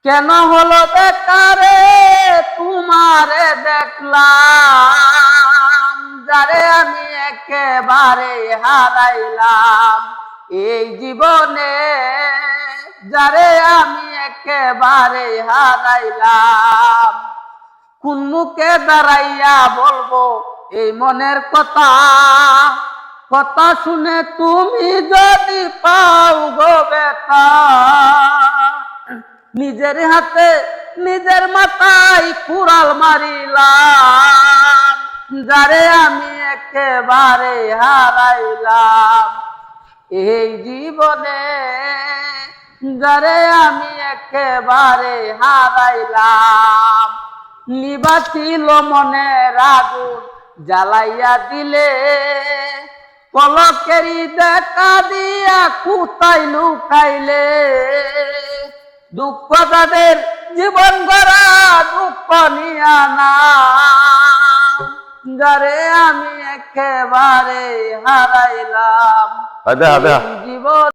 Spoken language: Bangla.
কেন হলো বেকারে তোমারে দেখলাম, যারে আমি একেবারে হারাইলাম এই জীবনে, যারে আমি একেবারে হারাইলাম। কোন মুখে দাঁড়াইয়া বলবো এই মনের কথা, কথা শুনে তুমি যদি পাও গো ব্যথা। নিজের হাতে নিজের মাথায় কুড়াল মারিলাম, যারে আমি একেবারে হারাইলাম এই জীবনে, যারে আমি একেবারে হারাইলাম। নিভা ছিল মনের আগুন জ্বালাইয়া দিলে, পলকেরই দেখা দিয়া কোথায় লুকাইলে। দুঃখ তাদের জীবন গড়া দুঃখ নিয়া না, যারে আমি একেবারে হারাইলাম জীবন।